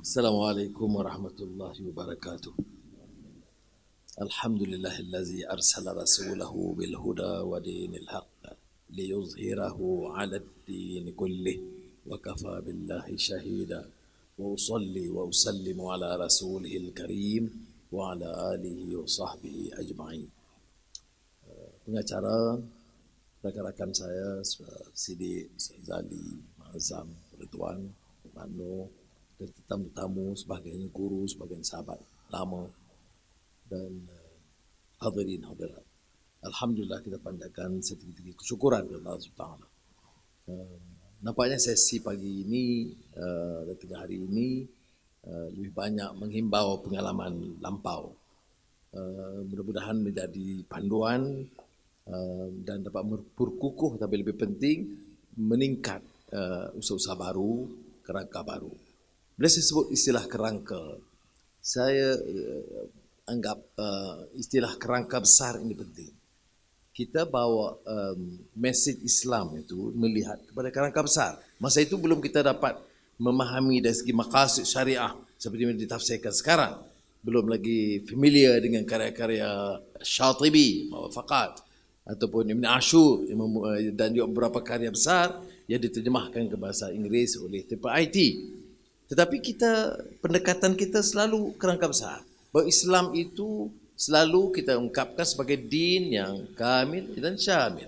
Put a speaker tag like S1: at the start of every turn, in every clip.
S1: Assalamualaikum warahmatullahi wabarakatuh. Alhamdulillahillazi arsala rasulahu bil huda wa dinil haqq liyuzhirahu 'ala ad-din kullih wa kafa billahi shahida. Wa usalli wa usallimu ala rasulihil karim wa ala alihi wa sahbihi ajma'in. Pengacara, rakan-rakan saya, Sidi, Zali, Mazam, Ridwan, Mano, dan tamu-tamu, sebagian guru, sebagian sahabat lama, dan hadirin hadirat. Alhamdulillah kita panjatkan setinggi-tinggi kesyukuran kepada Allah SWT. Nampaknya sesi pagi ini dan tengah hari ini lebih banyak menghimbau pengalaman lampau. Mudah-mudahan menjadi panduan dan dapat berkukuh, tapi lebih penting meningkat usaha-usaha baru, kerangka baru. Bila saya sebut istilah kerangka, saya anggap istilah kerangka besar ini penting. Kita bawa mesej Islam itu melihat kepada kerangka besar. Masa itu belum kita dapat memahami dari segi maqasid syariah seperti yang ditafsirkan sekarang. Belum lagi familiar dengan karya-karya Syatibi, Mawafaqat, ataupun Ibn Ashur dan juga beberapa karya besar yang diterjemahkan ke bahasa Inggeris oleh Tempat IT. Tetapi pendekatan kita selalu kerangka besar. Bahawa Islam itu selalu kita ungkapkan sebagai din yang kamil dan syamil.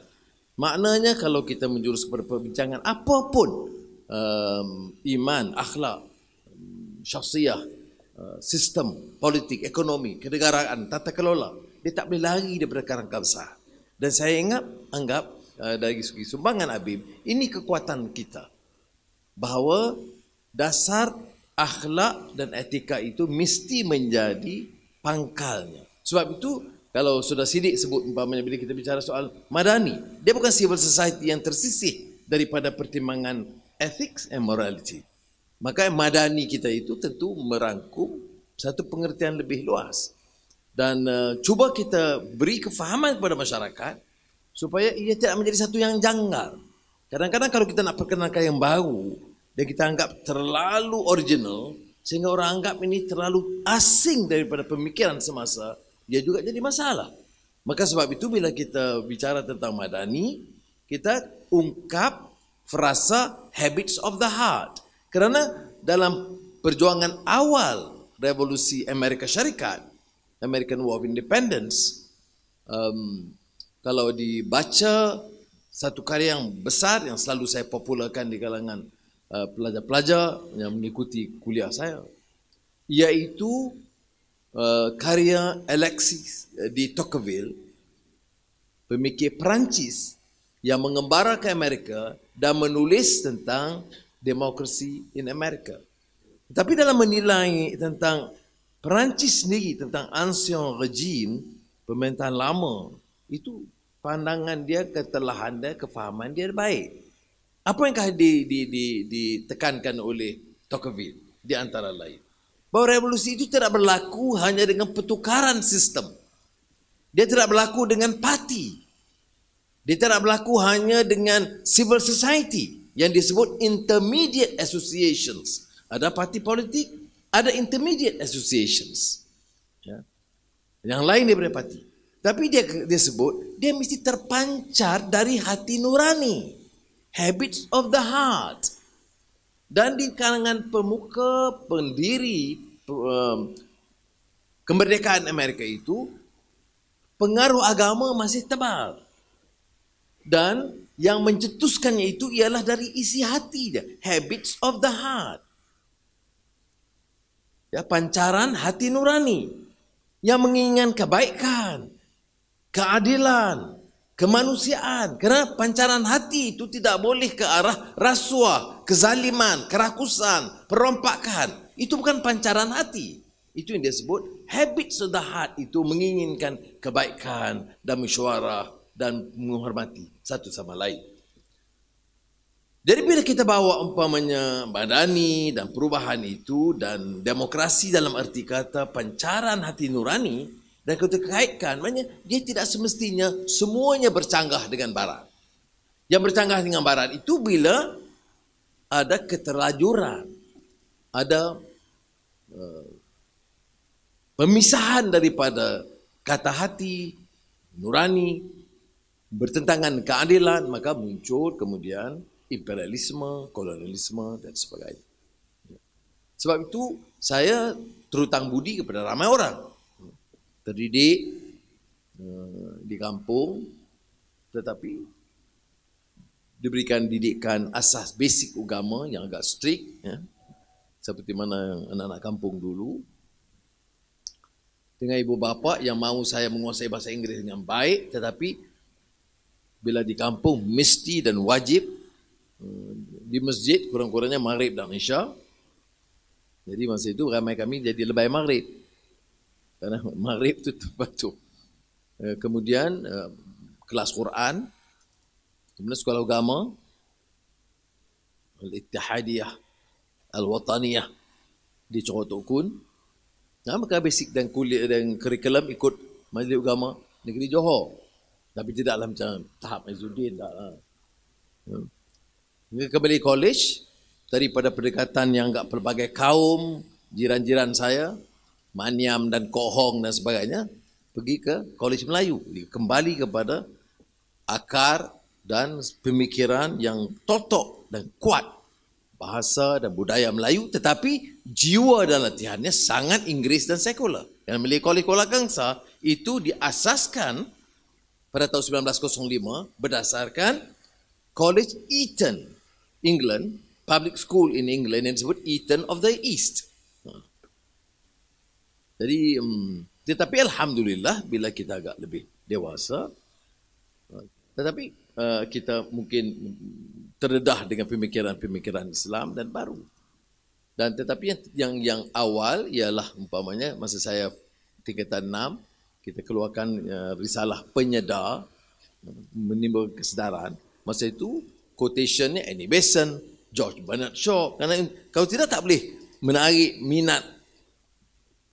S1: Maknanya kalau kita menjurus kepada perbincangan apapun, iman, akhlak, syakhsiyah, sistem, politik, ekonomi, kenegaraan, tata kelola, dia tak boleh lari daripada kerangka besar. Dan saya anggap dari segi sumbangan Habib, ini kekuatan kita. Bahawa dasar akhlak dan etika itu mesti menjadi pangkalnya. Sebab itu kalau sudah Sidik sebut umpamanya bila kita bicara soal madani, dia bukan civil society yang tersisih daripada pertimbangan ethics and morality. Maka madani kita itu tentu merangkum satu pengertian lebih luas. Dan cuba kita beri kefahaman kepada masyarakat supaya ia tidak menjadi satu yang janggal. Kadang-kadang kalau kita nak perkenalkan yang baru dan kita anggap terlalu original, sehingga orang anggap ini terlalu asing daripada pemikiran semasa, dia juga jadi masalah. Maka sebab itu bila kita bicara tentang madani, kita ungkap frasa habits of the heart. Kerana dalam perjuangan awal revolusi Amerika Syarikat, American War of Independence, kalau dibaca satu karya yang besar yang selalu saya popularkan di kalangan pelajar-pelajar yang mengikuti kuliah saya, iaitu karya Alexis de Tocqueville, pemikir Perancis yang mengembara ke Amerika dan menulis tentang demokrasi in Amerika. Tapi dalam menilai tentang Perancis sendiri, tentang ancien regime, pemerintahan lama, itu pandangan dia, ketelahan dia, kefahaman dia baik. Apa yang ditekankan oleh Tocqueville di antara lain? Bahawa revolusi itu tidak berlaku hanya dengan pertukaran sistem. Dia tidak berlaku dengan parti. Dia tidak berlaku hanya dengan civil society yang disebut intermediate associations. Ada parti politik, ada intermediate associations. Ya. Yang lain daripada parti. Tapi dia sebut, dia mesti terpancar dari hati nurani. Habits of the heart. Dan di kalangan pemuka, pendiri kemerdekaan Amerika itu, pengaruh agama masih tebal. Dan yang mencetuskannya itu ialah dari isi hati dia. Habits of the heart. Ya, pancaran hati nurani. Yang menginginkan kebaikan, keadilan, kemanusiaan. Kerana pancaran hati itu tidak boleh ke arah rasuah, kezaliman, kerakusan, perompakan. Itu bukan pancaran hati. Itu yang dia sebut habits of the heart, itu menginginkan kebaikan dan mesyuarah dan menghormati satu sama lain. Jadi bila kita bawa umpamanya madani dan perubahan itu dan demokrasi dalam arti kata pancaran hati nurani, dan kita kaitkan, maknanya dia tidak semestinya semuanya bercanggah dengan barat. Yang bercanggah dengan barat itu bila ada keterlajuran, ada pemisahan daripada kata hati, nurani, bertentangan keadilan, maka muncul kemudian imperialisme, kolonialisme dan sebagainya. Sebab itu saya terhutang budi kepada ramai orang. Terdidik di kampung, tetapi diberikan didikan asas basic agama yang agak strict, ya, seperti mana anak-anak kampung dulu. Dengan ibu bapa yang mahu saya menguasai bahasa Inggeris dengan baik, tetapi bila di kampung mesti dan wajib di masjid kurang-kurangnya maghrib dan isya. Jadi masa itu ramai kami jadi lebay maghrib, karena maghrib itu tempat tu. Kemudian kelas Quran, kemudian sekolah agama, Al-Ittihadiyah, Al-Wataniyah di Johor. Nah, maka basic dan kuliah dan kurikulum ikut Majlis Agama Negeri Johor. Tapi tidaklah macam tahap Izzuddin, taklah. Kembali college, daripada pendekatan yang agak pelbagai kaum, jiran-jiran saya, Maniam dan Kohong dan sebagainya, pergi ke College Melayu. Kembali kepada akar dan pemikiran yang totok dan kuat bahasa dan budaya Melayu, tetapi jiwa dan latihannya sangat Inggeris dan sekular. Yang Malay College Kuala Kangsar itu diasaskan pada tahun 1905 berdasarkan College Eton, England, public school in England yang disebut Eton of the East. Jadi, tetapi alhamdulillah bila kita agak lebih dewasa, tetapi kita mungkin terdedah dengan pemikiran-pemikiran Islam dan baru. Dan tetapi yang awal ialah umpamanya masa saya tingkatan 6, kita keluarkan risalah penyedar, menimbulkan kesedaran. Masa itu quotationnya Annie Besant, George Bernard Shaw. Karena kalau tidak tak boleh menarik minat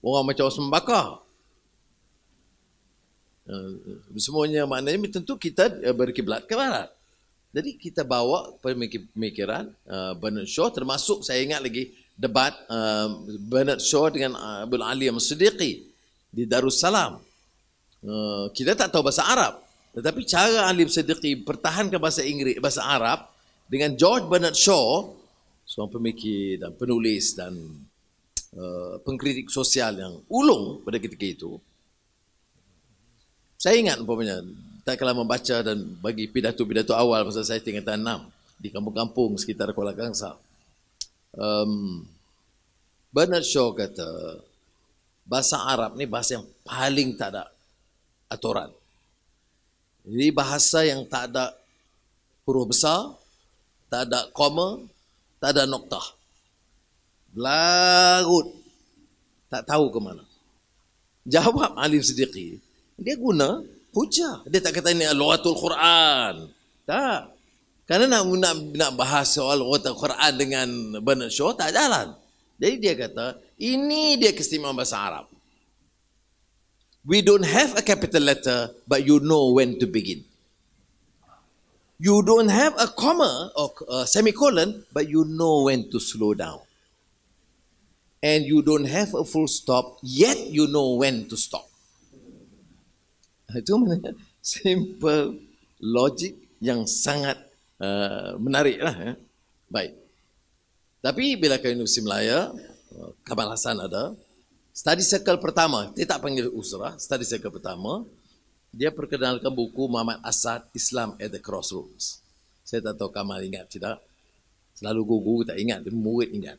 S1: orang macam Osman Bakar. Semuanya maknanya tentu kita berkiblat ke barat. Jadi kita bawa pemikiran Bernard Shaw, termasuk saya ingat lagi debat Bernard Shaw dengan Abdul Ali As-Siddiqi di Darussalam. Kita tak tahu bahasa Arab, tetapi cara Ali As-Siddiqi pertahankan bahasa Inggeris, bahasa Arab dengan George Bernard Shaw, seorang pemikir dan penulis dan pengkritik sosial yang ulung pada ketika itu. Saya ingat umpamanya tak kalah membaca dan bagi pidato-pidato awal masa saya tingkatan 6 di kampung-kampung sekitar Kuala Kangsar. Bernard Shaw kata bahasa Arab ni bahasa yang paling tak ada aturan. Jadi bahasa yang tak ada huruf besar, tak ada koma, tak ada noktah. Larut, tak tahu ke mana. Jawab Ali Siddiqi, dia guna hujah. Dia tak kata ini lughatul Quran. Tak. Karena nak bahas soal lughatul Quran dengan Bernard Shaw tak jalan. Jadi dia kata, ini dia keistimewaan bahasa Arab. We don't have a capital letter, but you know when to begin. You don't have a comma or a semicolon, but you know when to slow down. And you don't have a full stop, yet you know when to stop. Itu maknanya simple logic yang sangat menarik lah. Ya. Baik. Tapi bila ke Universiti Melaya, Kamal Hassan ada, study circle pertama, dia tak panggil usrah, study circle pertama, dia perkenalkan buku Muhammad Asad, Islam at the Crossroads. Saya tak tahu Kamal ingat tidak, selalu guru tak ingat, murid ingat.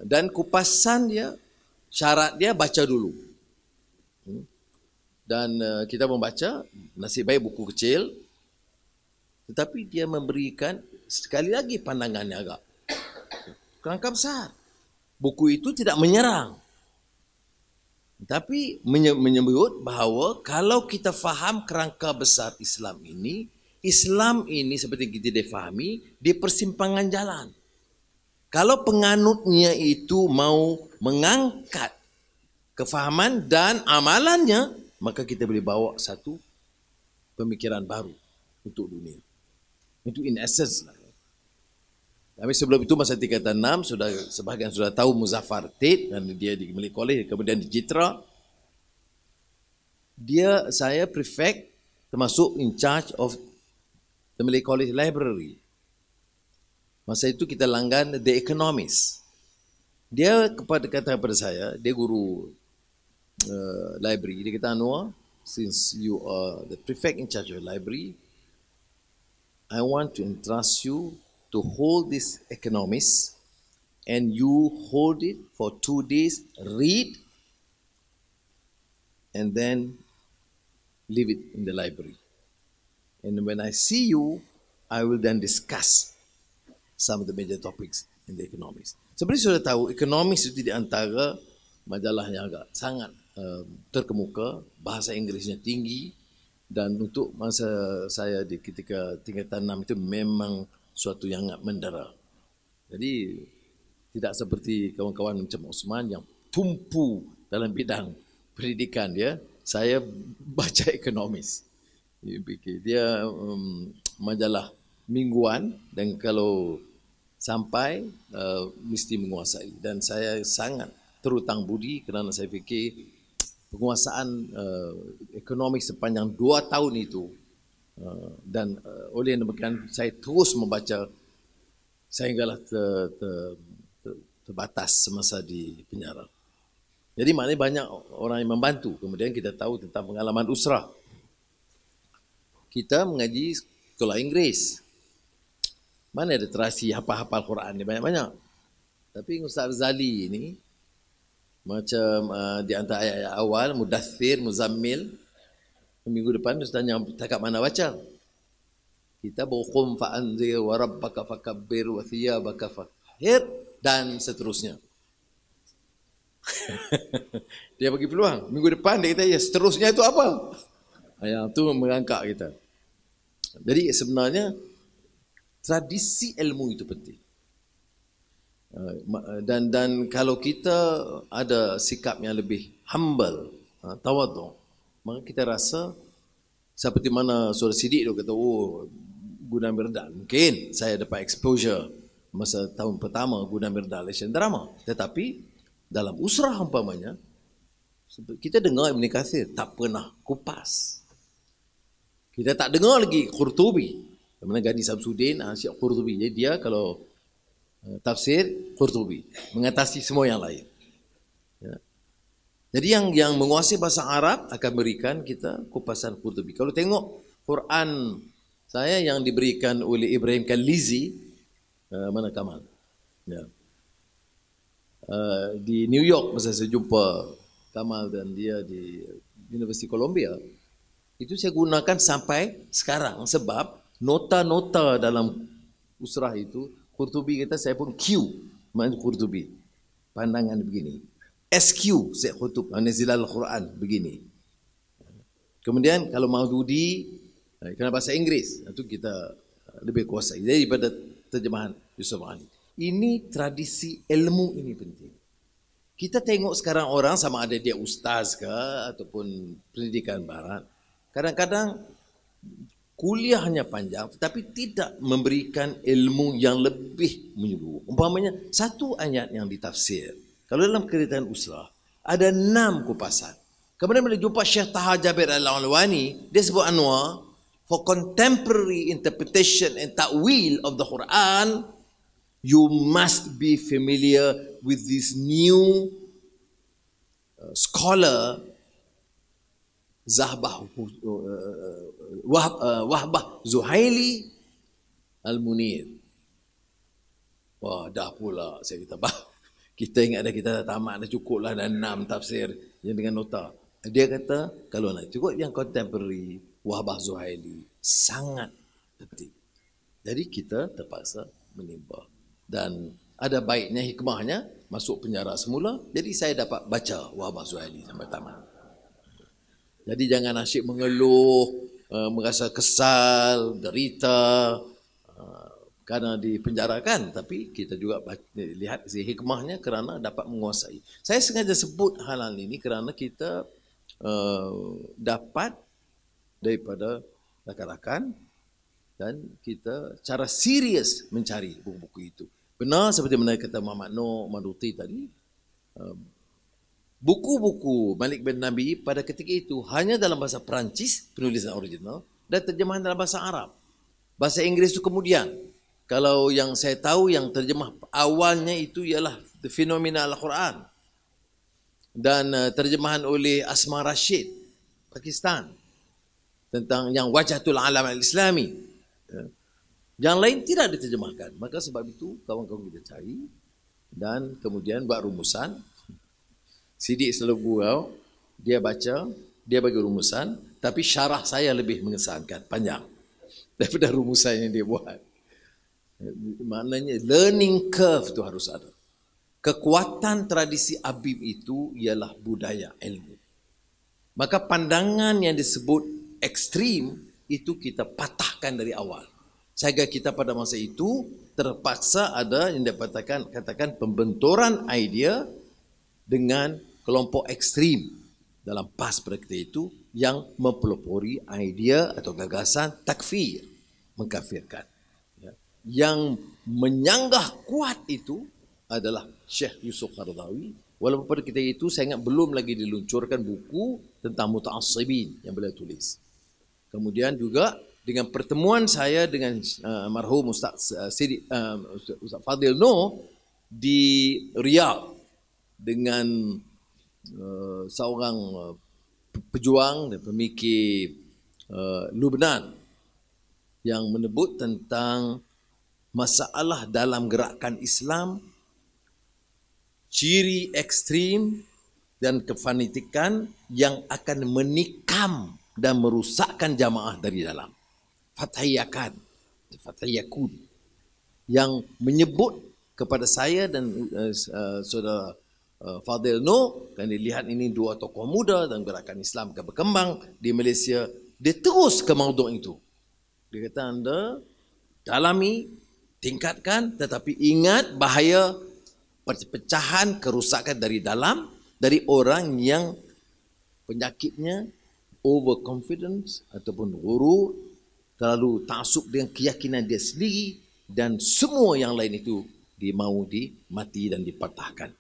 S1: Dan kupasan dia, syarat dia baca dulu. Dan kita membaca, nasib baik buku kecil, tetapi dia memberikan sekali lagi pandangannya agak kerangka besar. Buku itu tidak menyerang, tapi menyebut bahawa kalau kita faham kerangka besar Islam ini seperti kita difahami di persimpangan jalan. Kalau penganutnya itu mau mengangkat kefahaman dan amalannya, maka kita boleh bawa satu pemikiran baru untuk dunia. Itu in essence lah. Tapi sebelum itu masa tingkatan 6 sudah sebahagian sudah tahu Muzaffar Tate dan dia di Malay College, kemudian di Citra. Saya prefect termasuk in charge of the Malay College Library. Masa itu kita langgan The Economist. Dia kata kepada saya, dia guru library. Dia kata, Anwar, since you are the prefect in charge of the library, I want to entrust you to hold this Economist, and you hold it for 2 days, read, and then leave it in the library. And when I see you, I will then discuss some of the major topics in the Economist. Seperti sudah tahu, Economist itu di antara majalah yang agak sangat terkemuka, bahasa Inggrisnya tinggi, dan untuk masa saya di ketika tingkatan 6 itu memang suatu yang sangat mendera. Jadi tidak seperti kawan-kawan macam Osman yang tumpu dalam bidang pendidikan dia. Saya baca Economist. Dia majalah mingguan dan kalau sampai mesti menguasai. Dan saya sangat terutang budi kerana saya fikir penguasaan ekonomi sepanjang 2 tahun itu dan oleh yang demikian saya terus membaca sehinggalah terbatas semasa di penjara. Jadi maknanya banyak orang yang membantu. Kemudian kita tahu tentang pengalaman usrah. Kita mengaji sekolah Inggeris. Mana ada terasi hafal-hafal Quran ni banyak-banyak. Tapi Ustaz Zali ni macam di antara ayat-ayat awal, Mudaththir, Muzammil, minggu depan Ustaz tanya takat mana baca. Kita qum fa'anzir wa rabbaka fakabbir wa thiyabaka fahhir dan seterusnya. Dia bagi peluang. Minggu depan dia kata, ya seterusnya itu apa? Yang tu mengangkat kita. Jadi sebenarnya tradisi ilmu itu penting. Dan kalau kita ada sikap yang lebih humble, tawadhu, maka kita rasa seperti mana Saudara Siddiq tu kata, oh Guna Mirdal, mungkin saya dapat exposure masa tahun pertama Guna Mirdal Asian Drama, tetapi dalam usrah umpamanya kita dengar Ibn Kathir tak pernah kupas. Kita tak dengar lagi Qurtubi. Mana Gani Samsudin, Syekh Qurtubi. Jadi dia kalau tafsir Qurtubi mengatasi semua yang lain. Ya. Jadi yang menguasai bahasa Arab akan berikan kita kupasan Qurtubi. Kalau tengok Quran saya yang diberikan oleh Ibrahim Kalizi, mana Kamal? Ya. Di New York masa saya jumpa Kamal dan dia di University Columbia, itu saya gunakan sampai sekarang sebab nota-nota dalam usrah itu Qurtubi kata saya pun Q maknanya Qurtubi pandangan begini, SQ Syekh Qutub Nazilal Quran begini. Kemudian kalau Maududi kena bahasa Inggris, itu kita lebih kuasai daripada terjemahan Yusuf Ali. Ini tradisi ilmu ini penting. Kita tengok sekarang orang sama ada dia ustaz ke ataupun pendidikan barat, kadang-kadang kuliahnya panjang tetapi tidak memberikan ilmu yang lebih menyeluruh. Umpamanya satu ayat yang ditafsir, kalau dalam kaitan usrah ada 6 kupasan. Kemudian bila jumpa Syekh Taha Jabir Al-Alwani, dia sebut, Anwar, for contemporary interpretation and ta'wil of the Quran, you must be familiar with this new scholar Wahbah Zuhaili Al-Munir. Wah, dah pula saya kata, kita ingat dah kita dah tamat dah, cukup lah dah 6 tafsir yang dengan nota. Dia kata kalau nak cukup yang contemporary Wahbah Zuhaili sangat penting. Jadi kita terpaksa menimba. Dan ada baiknya hikmahnya masuk penjara semula, jadi saya dapat baca Wahbah Zuhaili sampai tamat. Jadi jangan asyik mengeluh, merasa kesal, derita kerana dipenjarakan, tapi kita juga lihat si hikmahnya kerana dapat menguasai. Saya sengaja sebut hal ini kerana kita dapat daripada rakan-rakan dan kita cara serius mencari buku-buku itu. Benar seperti mana kata Muhammad Noor Maduti tadi, buku-buku Malik bin Nabi pada ketika itu hanya dalam bahasa Perancis, penulisan original, dan terjemahan dalam bahasa Arab. Bahasa Inggris itu kemudian. Kalau yang saya tahu yang terjemah awalnya itu ialah The Phenomena Al-Quran. Dan terjemahan oleh Asma Rashid, Pakistan. Tentang yang Wajhatul Alam Al-Islami. Yang lain tidak diterjemahkan. Maka sebab itu kawan-kawan kita cari. Dan kemudian buat rumusan. Sidik selalu gurau, dia baca, dia bagi rumusan. Tapi syarah saya lebih mengesankan, panjang. Daripada rumusan yang dia buat. Maknanya learning curve itu harus ada. Kekuatan tradisi Abim itu ialah budaya ilmu. Maka pandangan yang disebut ekstrim itu kita patahkan dari awal. Sehingga kita pada masa itu terpaksa ada yang katakan pembenturan idea dengan kelompok ekstrim dalam PAS pada ketika itu yang mempelopori idea atau gagasan takfir, mengkafirkan. Yang menyanggah kuat itu adalah Syekh Yusuf Qaradawi. Walaupun pada ketika itu saya ingat belum lagi diluncurkan buku tentang muta'assibin yang beliau tulis. Kemudian juga dengan pertemuan saya dengan marhum Ustaz Fadil Noor di Riyadh dengan seorang pejuang dan pemikir Lebanon yang menyebut tentang masalah dalam gerakan Islam, ciri ekstrim dan kefanatikan yang akan menikam dan merusakkan jamaah dari dalam. Fathiyakun yang menyebut kepada saya dan saudara Fadil Noor, kan dilihat ini dua tokoh muda dan gerakan Islam akan berkembang di Malaysia, dia terus ke maudhu' itu. Dia kata anda dalami, tingkatkan, tetapi ingat bahaya perpecahan, kerusakan dari dalam, dari orang yang penyakitnya overconfidence ataupun ghurur, terlalu taksub dengan keyakinan dia sendiri, dan semua yang lain itu mau dimati dan dipatahkan.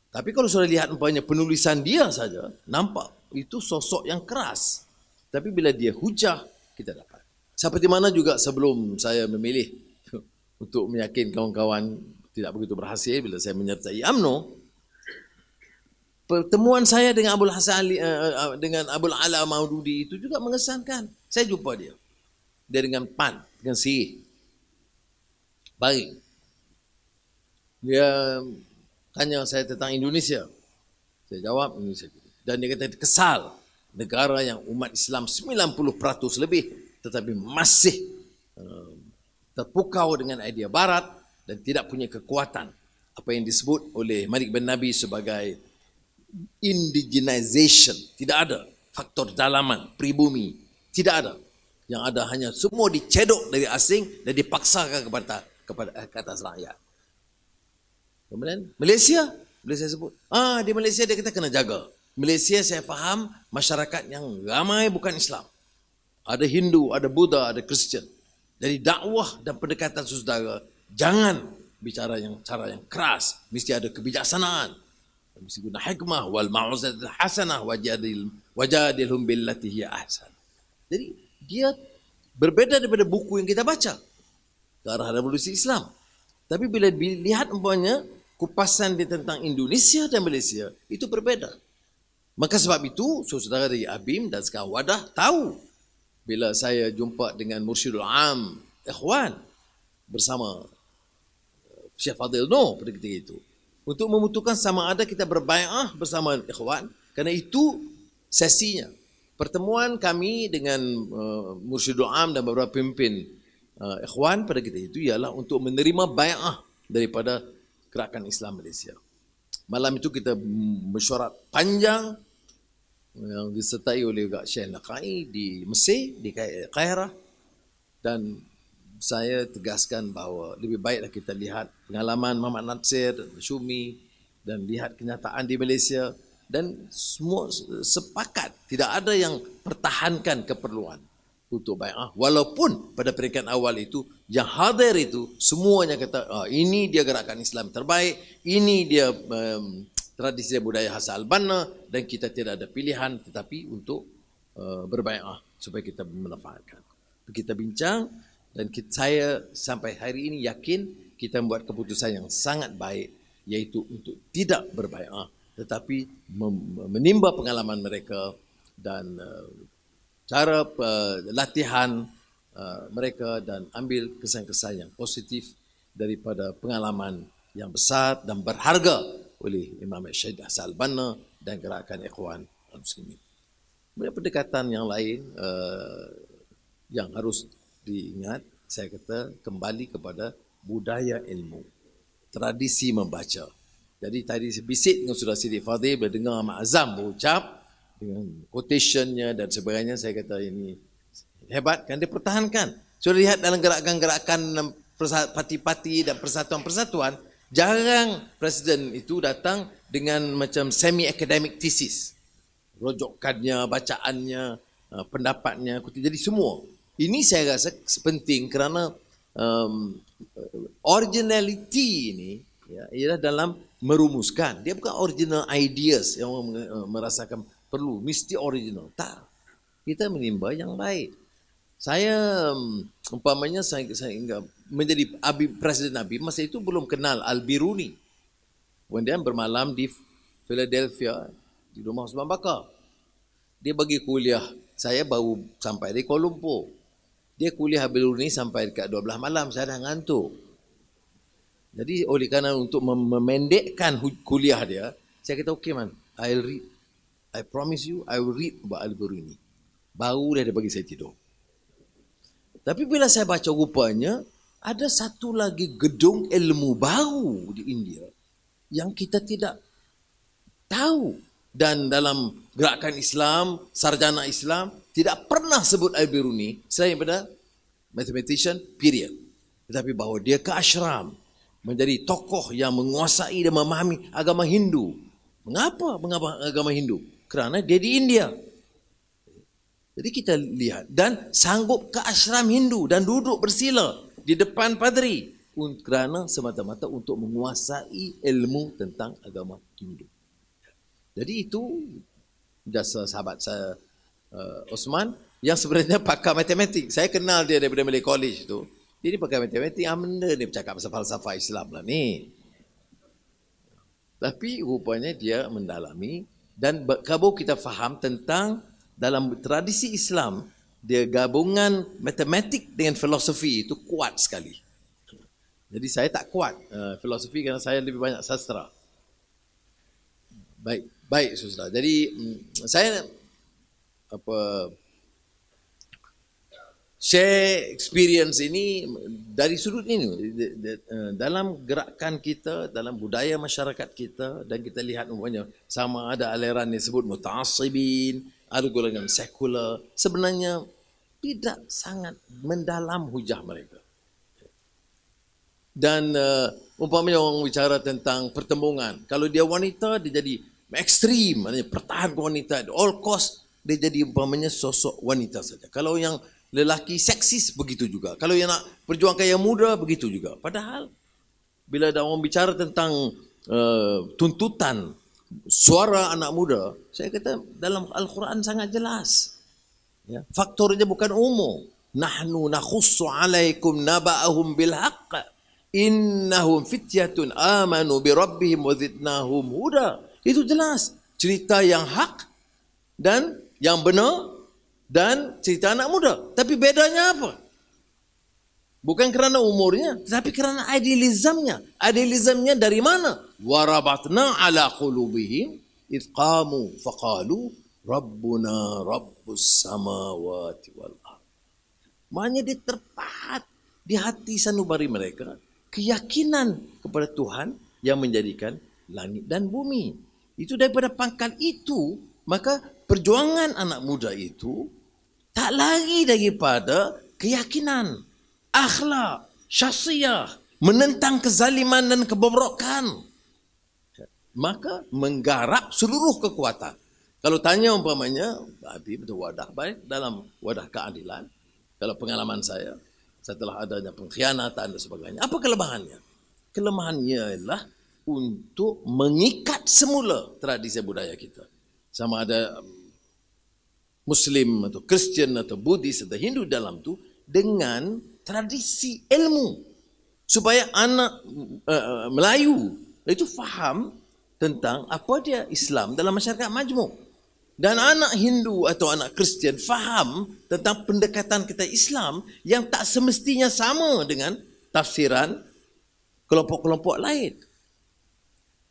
S1: Tapi kalau sudah lihat umpamanya penulisan dia saja, nampak itu sosok yang keras. Tapi bila dia hujah, kita dapat. Seperti mana juga sebelum saya memilih untuk meyakinkan kawan-kawan tidak begitu berhasil bila saya menyertai UMNO, pertemuan saya dengan Abdul Hasan dengan Abdul Ala Maududi itu juga mengesankan. Saya jumpa dia. Dia dengan PAN, dengan SIRI. Baik. Dia tanya saya tentang Indonesia. Saya jawab Indonesia. Dan dia kata kesal negara yang umat Islam 90% lebih tetapi masih terpukau dengan idea barat dan tidak punya kekuatan. Apa yang disebut oleh Malik bin Nabi sebagai indigenization. Tidak ada faktor dalaman, pribumi. Tidak ada. Yang ada hanya semua dicedok dari asing dan dipaksakan kepada atas rakyat. Kemudian Malaysia sebut. Di Malaysia dia kata kena jaga. Malaysia saya faham masyarakat yang ramai bukan Islam. Ada Hindu, ada Buddha, ada Kristian. Jadi dakwah dan pendekatan saudara, jangan bicara cara yang keras. Mesti ada kebijaksanaan. Mesti guna hikmah wal mau'izatul hasanah wajadilhum billati hiya ahsan. Jadi dia berbeda daripada buku yang kita baca ke arah revolusi Islam. Tapi bila dilihat umpamanya kupasan dia tentang Indonesia dan Malaysia itu berbeda. Maka sebab itu saudara dari Abim dan sekarang Wadah tahu bila saya jumpa dengan Mursyidul Am Ikhwan bersama Syekh Fadil Noor pada ketika itu untuk memutuskan sama ada kita berbai'ah bersama Ikhwan, kerana itu sesinya. Pertemuan kami dengan Mursyidul Am dan beberapa pemimpin Ikhwan pada ketika itu ialah untuk menerima bai'ah daripada gerakan Islam Malaysia. Malam itu kita mesyuarat panjang yang disertai oleh Syekh Naqai di Mesir, di Kairah, dan saya tegaskan bahawa lebih baiklah kita lihat pengalaman Muhammad Nasir dan Syumi dan lihat kenyataan di Malaysia, dan semua sepakat tidak ada yang pertahankan keperluan. untuk bai'ah, walaupun pada peringkat awal itu yang hadir itu semuanya kata ini dia gerakan Islam terbaik, ini dia tradisi dan budaya khas Al-Banna, dan kita tidak ada pilihan tetapi untuk berbai'ah supaya kita memanfaatkan. Kita bincang dan saya sampai hari ini yakin kita membuat keputusan yang sangat baik, yaitu untuk tidak berbai'ah tetapi menimba pengalaman mereka dan cara latihan mereka dan ambil kesan-kesan yang positif daripada pengalaman yang besar dan berharga oleh Imam Syed Hassan Al-Banna dan gerakan Ikhwan Al-Muslimin. Pendekatan yang lain yang harus diingat, saya kata kembali kepada budaya ilmu, tradisi membaca. Jadi tadi saya bisik dengan Saudara Siddiq Fadil bila dengar Ahmad Azam berucap dengan quotationnya dan sebagainya, saya kata ini hebat kan dia pertahankan. Sudah lihat dalam gerakan-gerakan parti-parti dan persatuan-persatuan, jarang presiden itu datang dengan macam semi-academic thesis. Rojokannya, bacaannya, pendapatnya, jadi semua. Ini saya rasa penting kerana originality ini ialah dalam merumuskan. Dia bukan original ideas yang orang merasakan perlu, mesti original. Tak. Kita menimba yang baik. Saya, umpamanya saya menjadi Presiden Habib, masa itu belum kenal Al-Biruni. Kemudian bermalam di Philadelphia, di rumah Osman Bakar. Dia bagi kuliah. Saya baru sampai di Kuala Lumpur. Dia kuliah Al-Biruni sampai dekat 12 malam. Saya dah ngantuk. Jadi oleh kerana untuk memendekkan kuliah dia, saya kata, okay man, I'll read. I promise you, I will read about Al-Biruni. Baru dia bagi saya tidur. Tapi bila saya baca rupanya, ada satu lagi gedung ilmu baru di India yang kita tidak tahu. Dan dalam gerakan Islam, sarjana Islam, tidak pernah sebut Al-Biruni selain pada mathematician, period. Tetapi bahawa dia ke ashram, menjadi tokoh yang menguasai dan memahami agama Hindu. Mengapa agama Hindu? Kerana dia di India. Jadi kita lihat. Dan sanggup ke ashram Hindu dan duduk bersila di depan padri. Kerana semata-mata untuk menguasai ilmu tentang agama Hindu. Jadi itu jasa sahabat saya Osman yang sebenarnya pakar matematik. Saya kenal dia daripada Malay College tu. Dia pakar matematik. Benda ni bercakap pasal falsafah Islam lah ni. Tapi rupanya dia mendalami. Dan kalau kita faham tentang dalam tradisi Islam, dia gabungan matematik dengan filosofi itu kuat sekali. Jadi saya tak kuat filosofi kerana saya lebih banyak sastra. Baik saudara. Jadi saya share experience ini dari sudut ini dalam gerakan kita, dalam budaya masyarakat kita, dan kita lihat umpamanya sama ada aliran yang disebut muta'assibin, ada golongan sekular, sebenarnya tidak sangat mendalam hujah mereka. Dan umpamanya orang bicara tentang pertembungan, kalau dia wanita dia jadi ekstrim, maknanya pertahankan wanita at all cost, dia jadi umpamanya sosok wanita saja. Kalau yang lelaki seksis begitu juga. Kalau yang nak perjuangkan yang muda begitu juga. Padahal bila ada orang bicara tentang tuntutan suara anak muda, saya kata dalam Al-Quran sangat jelas. Ya, faktornya bukan umur. Nahnu nakhussu alaikum naba'ahum bil haqq. Innahum fityatun amanu bi rabbihim wa zidnahum huda. Itu jelas. Cerita yang hak dan yang benar dan cerita anak muda. Tapi bedanya apa? Bukan kerana umurnya, tetapi kerana idealismnya. Idealismnya dari mana? Warabatna ala qulubihim idh qamu faqalu rabbuna rabbus samawati wal ardh. Maknanya dia terpahat di hati sanubari mereka keyakinan kepada Tuhan yang menjadikan langit dan bumi. Itu daripada pangkal itu, maka perjuangan anak muda itu tak lari daripada keyakinan, akhlak, syakhsiyah, menentang kezaliman dan kebobrokan. Maka menggarap seluruh kekuatan. Kalau tanya umpamanya, Habib berwadah baik dalam wadah keadilan, Kalau pengalaman saya, setelah adanya pengkhianatan dan sebagainya, apa kelemahannya? Kelemahannya adalah untuk mengikat semula tradisi budaya kita. Sama ada Muslim atau Kristian atau Buddhis atau Hindu dalam tu dengan tradisi ilmu. Supaya anak Melayu itu faham tentang apa dia Islam dalam masyarakat majmuk. Dan anak Hindu atau anak Kristian faham tentang pendekatan kita Islam yang tak semestinya sama dengan tafsiran kelompok-kelompok lain.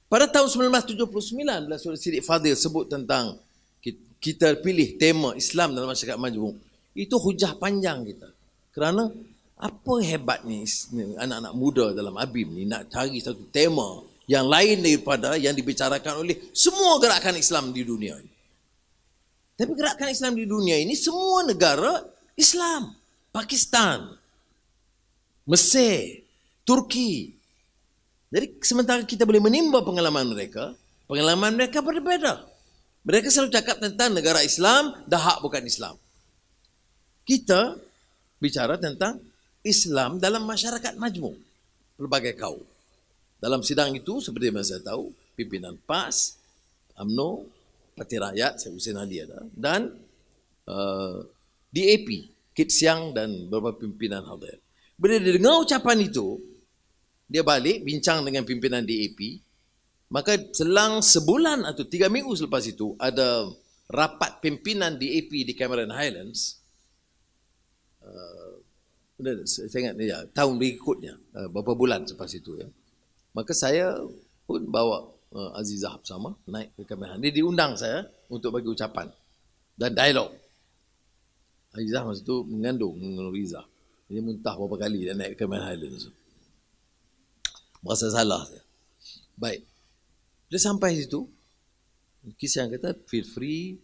S1: Pada tahun 1979, bila Saudara Siddiq Fadil sebut tentang kita pilih tema Islam dalam masyarakat majmuk, itu hujah panjang kita. Kerana apa hebatnya anak-anak muda dalam ABIM ni nak cari satu tema yang lain daripada yang dibicarakan oleh semua gerakan Islam di dunia ini. Tapi gerakan Islam di dunia ini semua negara Islam. Pakistan, Mesir, Turki. Jadi sementara kita boleh menimba pengalaman mereka berbeza. Mereka selalu cakap tentang negara Islam, dahak bukan Islam. Kita bicara tentang Islam dalam masyarakat majmuk, pelbagai kaum. Dalam sidang itu, seperti yang saya tahu, pimpinan PAS, UMNO, Parti Rakyat, saya Hussein Ali ada, dan DAP, Kit Siang dan beberapa pimpinan hadir. Bila dia dengar ucapan itu, dia balik bincang dengan pimpinan DAP, maka selang sebulan atau 3 minggu selepas itu, ada rapat pimpinan DAP di Cameron Highlands. Saya ingat ya, tahun berikutnya, beberapa bulan selepas itu ya. Maka saya pun bawa Azizah Hapsama naik ke Cameron. Dia diundang saya untuk bagi ucapan dan dialog. Azizah masa itu mengandung Nuriza. Dia muntah beberapa kali dia naik ke Cameron Highlands. Merasa salah saya. Baik. Dia sampai situ, kisah yang kata feel free,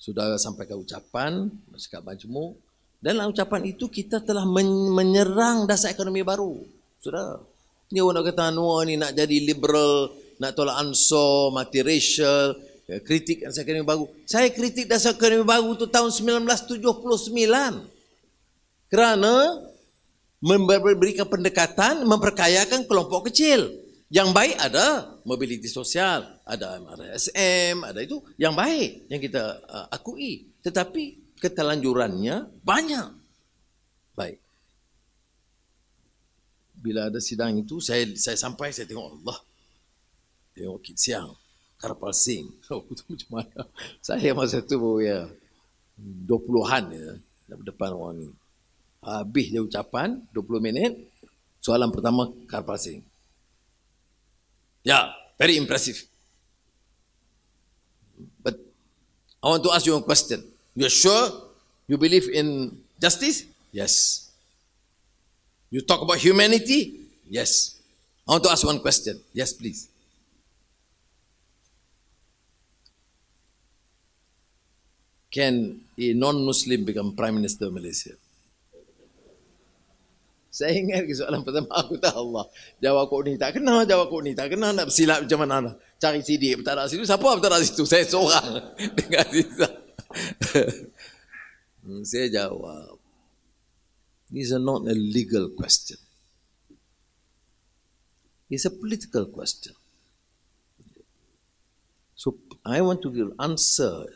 S1: saudara sampaikan ucapan, bersikap majmuk. Dalam ucapan itu kita telah menyerang dasar ekonomi baru. Saudara, ni orang nak kata Anwar ni nak jadi liberal, nak tolak ansur, multiracial, kritik dasar ekonomi baru. Saya kritik dasar ekonomi baru tu tahun 1979. Kerana memberikan pendekatan, memperkayakan kelompok kecil. Yang baik ada mobiliti sosial, ada MRSM, ada itu yang baik yang kita akui. Tetapi ketelanjurannya banyak. Baik. Bila ada sidang itu, saya sampai, saya tengok Allah. Tengok Kit Siang, Karpal Singh. Oh, itu macam mana? Saya masa itu ya 20-an ya, depan orang ni. Habis dia ucapan, 20 minit, soalan pertama Karpal Singh. Yeah, very impressive. But I want to ask you a question. You're sure you believe in justice? Yes. You talk about humanity? Yes. I want to ask one question. Yes, please. Can a non-Muslim become Prime Minister of Malaysia? Saya ingat soalan pertama, aku tahu Allah. Jawab kok ni tak kena, jawab kok ni tak kena, nak bersilap macam mana. Cari Siddiq, bertarak situ. Siapa bertarak situ? Saya seorang dengan Aziza. Saya jawab, this is not a legal question. It's a political question. So I want to give answer.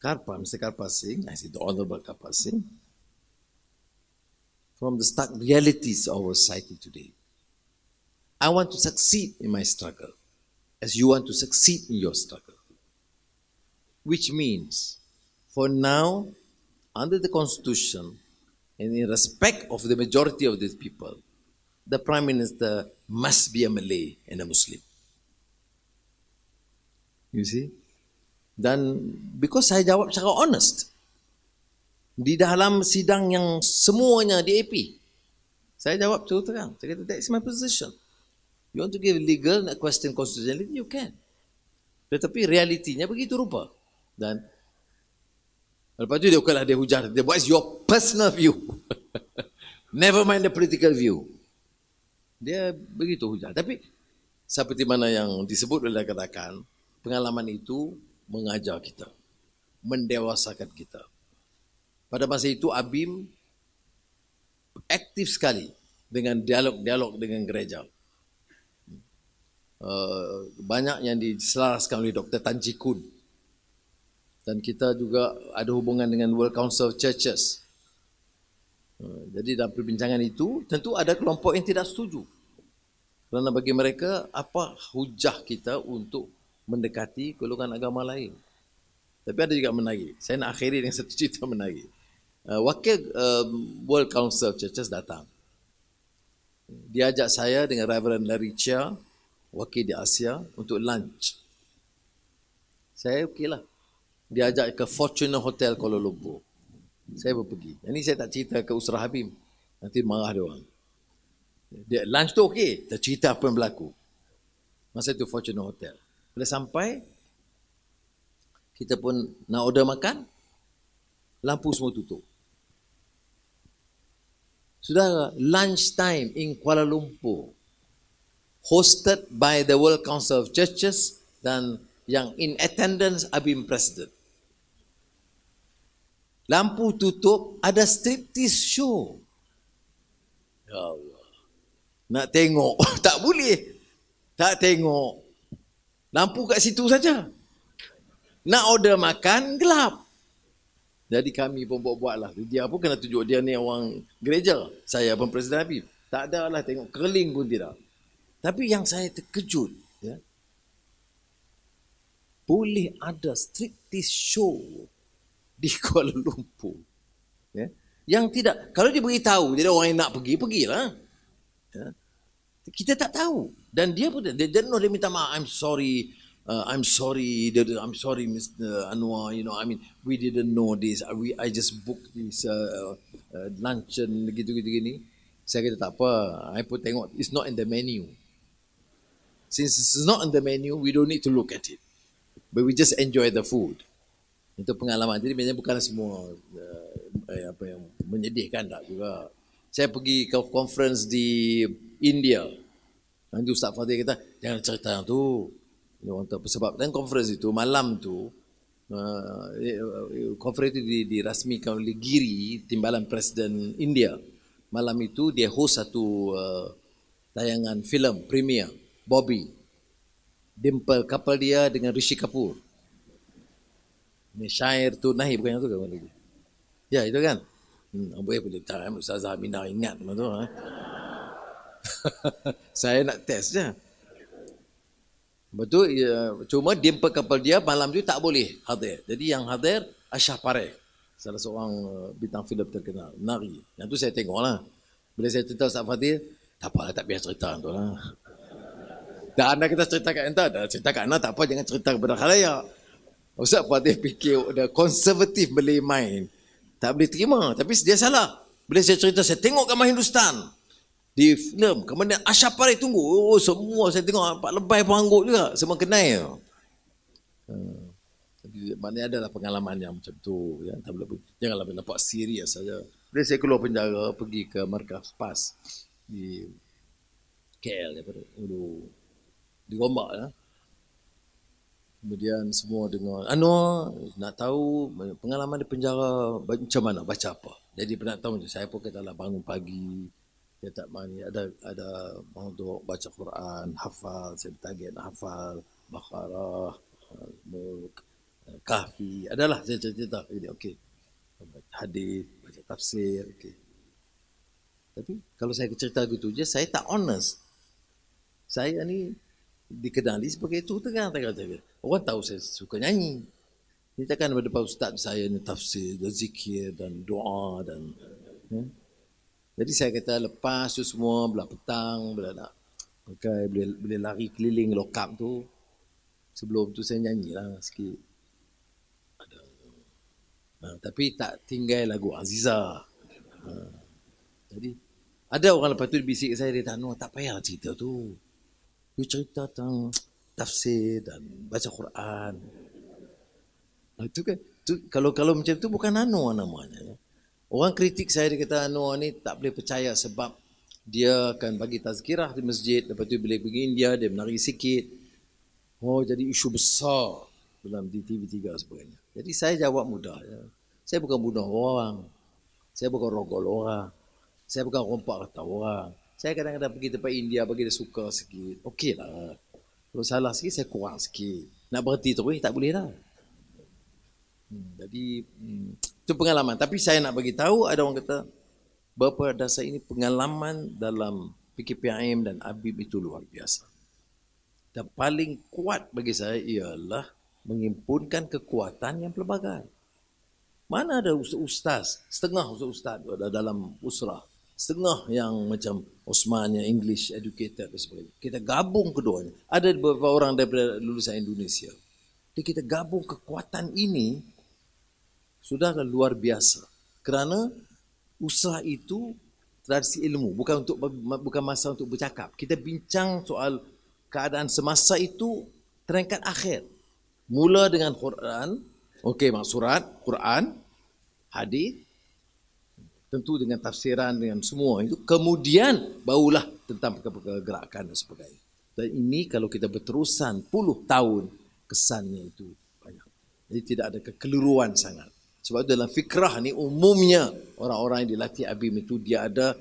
S1: Mr. Karpal Singh, I say the Honorable Karpal Singh, from the stark realities of our society today. I want to succeed in my struggle as you want to succeed in your struggle. Which means, for now, under the Constitution, and in respect of the majority of these people, the Prime Minister must be a Malay and a Muslim. You see? Dan because saya jawab secara honest, di dalam sidang yang semuanya di AP, saya jawab terus terang. Saya kata, that's my position. You want to give legal, nak question constitutionality, you can. Tetapi realitinya begitu rupa. Dan lepas tu dia bukanlah dia hujah, dia buat your personal view. Never mind the political view. Dia begitu hujah. Tapi seperti mana yang disebut oleh katakan, pengalaman itu mengajar kita. mendewasakan kita. Pada masa itu Abim aktif sekali dengan dialog-dialog dengan gereja. Banyak yang diselaraskan oleh Dr. Tan Ji Kun. Dan kita juga ada hubungan dengan World Council of Churches. Jadi dalam perbincangan itu, tentu ada kelompok yang tidak setuju. Kerana bagi mereka, apa hujah kita untuk mendekati golongan agama lain. Tapi ada juga menarik. Saya nak akhiri dengan satu cerita menarik. Wakil World Council of Churches datang. Dia ajak saya dengan Reverend Larry Chia, wakil di Asia, untuk lunch. Saya okeylah. Dia ajak ke Fortuna Hotel Kuala Lumpur. Saya pun pergi. Ini saya tak cerita ke Usrah Habib. Nanti marah dia orang. Dia lunch tu okey. Tak cerita apa yang berlaku. Masa itu Fortuna Hotel. Bila sampai, kita pun nak order makan, lampu semua tutup. Saudara, lunch time in Kuala Lumpur, hosted by the World Council of Churches dan yang in attendance Abim President. Lampu tutup, ada striptease show. Ya Allah. Nak tengok, tak boleh. Tak tengok. Lampu kat situ saja. Nak order makan, gelap. Jadi kami pun buat-buatlah. Dia pun kena tunjuk dia ni orang gereja. Saya pun Presiden Habib. Tak ada lah tengok, kerling pun tidak. Tapi yang saya terkejut, ya, boleh ada striptease show di Kuala Lumpur. Ya. Yang tidak, kalau dia beritahu, jadi orang yang nak pergi, pergilah. Ya. Kita tak tahu. Dan dia pun, dia minta maaf, I'm sorry, Mr. Anwar, you know, I mean, we didn't know this, I just booked this luncheon, gitu-gitu gini. Saya kata tak apa, I pun tengok, it's not in the menu. Since it's not in the menu, we don't need to look at it. But we just enjoy the food. Itu pengalaman. Jadi sebenarnya bukan semua apa yang menyedihkan, tak juga. Saya pergi ke conference di India. Nanti Ustaz Fadil kata, jangan cerita yang tu. Sebab dan conference itu, malam tu, conference itu dirasmikan oleh Giri, timbalan Presiden India. Malam itu dia host satu tayangan filem premier, Bobby. Dimple couple dia dengan Rishi Kapoor. Ini syair tu nahi, bukan yang tu kan lagi. Ya, itu kan. Boleh tak, Ustazah Aminah ingat tu. Saya nak test je. Betul, ya, cuma dimple couple dia malam tu tak boleh hadir. Jadi yang hadir Aisyah Parekh, salah seorang bintang filem terkenal, nari. Yang tu saya tengoklah. Bila saya cerita Ustaz Fadil, tak apalah, tak biar cerita tu lah. Dan anda kita cerita kat anda, dah cerita kat anda tak apa, jangan cerita kepada khalayak. Ustaz Fadil fikir dah konservatif boleh main. Tak boleh terima, tapi dia salah. Bila saya cerita, saya tengok gambar Hindustan di filem, kemudian Aisyah Parekh tunggu. Oh, semua saya tengok, Pak Lebay pun anggut juga, semua kenal. Maknanya adalah pengalaman yang macam tu, ya. Tak boleh, janganlah nampak serius saja. Bila saya keluar penjara, pergi ke markas PAS di KL daripada dulu di Gombak, ya. Kemudian semua dengar, Anwar nak tahu pengalaman di penjara macam mana, baca apa. Jadi pernah tahu, saya pun katalah bangun pagi, dia tak mani, ada untuk baca Quran, hafal, saya bertarget nak hafal Baqarah, Mulk, Kahfi, adalah saya cerita. Jadi okey, hadis, baca tafsir, okey. Tapi kalau saya cerita gitu je, saya tak honest. Saya ni dikenali sebagai itu tengah. Orang tahu saya suka nyanyi. Ini takkan berdepan ustaz saya ni tafsir, dan zikir dan doa dan Jadi saya kata lepas tu semua belah petang, bila nak pakai, boleh lari keliling lokap tu. Sebelum tu saya nyanyilah sikit. Ada. Tapi tak tinggal lagu Aziza. Jadi ada orang lepas tu bisik saya, dia tak, tak payah cerita tu. You cerita tentang tafsir dan baca Quran. Itu kan, kalau macam tu bukan Anwar namanya. Orang kritik saya, dia kata Anwar ni tak boleh percaya sebab dia akan bagi tazkirah di masjid, lepas tu bila pergi India dia menari sikit. Oh, jadi isu besar. dalam di TV3 dan sebagainya. Jadi saya jawab mudah. Ya. Saya bukan bunuh orang. Saya bukan rogol orang. Saya bukan rompak kata orang. Saya kadang-kadang pergi tempat India, bagi dia suka sikit. Okey lah. Kalau salah sikit, saya kurang sikit. Nak berhenti terus, tak boleh lah. Jadi, itu pengalaman. Tapi saya nak bagi tahu, ada orang kata, berapa dasar ini pengalaman dalam PKPIM dan ABIM itu luar biasa. Dan paling kuat bagi saya ialah menghimpunkan kekuatan yang pelbagai. Mana ada ustaz, setengah ustaz ada dalam usrah, setengah yang macam Osman yang English educated dan sebagainya. Kita gabung keduanya. Ada beberapa orang daripada lulusan Indonesia. Jadi kita gabung kekuatan ini sudah luar biasa. Kerana usaha itu tradisi ilmu, bukan masa untuk bercakap. Kita bincang soal keadaan semasa itu terangkat akhir. Mula dengan Quran, okey, surat, Quran, hadis, tentu dengan tafsiran, dengan semua itu. Kemudian barulah tentang pergerakan dan sebagainya. Dan ini kalau kita berterusan puluh tahun, kesannya itu banyak. Jadi tidak ada kekeliruan sangat. Sebab dalam fikrah ni umumnya orang-orang yang dilatih ABIM itu dia ada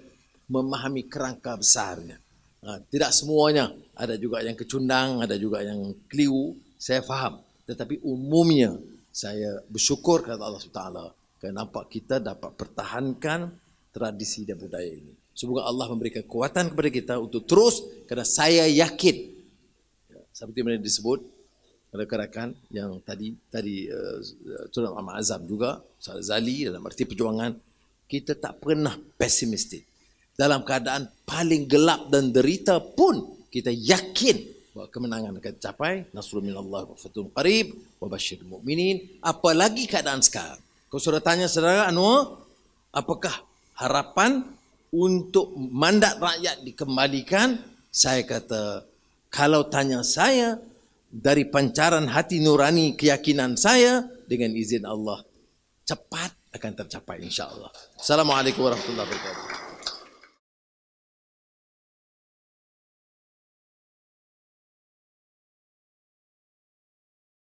S1: memahami kerangka besarnya. Tidak semuanya. Ada juga yang kecundang, ada juga yang keliru. Saya faham. Tetapi umumnya saya bersyukur kepada Allah SWT kerana nampak kita dapat pertahankan tradisi dan budaya ini. Semoga Allah memberi kekuatan kepada kita untuk terus, kerana saya yakin, seperti mana disebut rakan-rakan yang tadi Tuan Ahmad Azam juga, Ustaz Zali, dalam arti perjuangan, kita tak pernah pesimistik. Dalam keadaan paling gelap dan derita pun kita yakin bahawa kemenangan akan capai. Nasrul minallah wa fathun qarib wa basyiril mu'minin. Apalagi keadaan sekarang. Kalau saudara tanya saudara Anwar, apakah harapan untuk mandat rakyat dikembalikan? Saya kata, kalau tanya saya, dari pancaran hati nurani keyakinan saya, dengan izin Allah cepat akan tercapai insya-Allah. Assalamualaikum warahmatullahi wabarakatuh.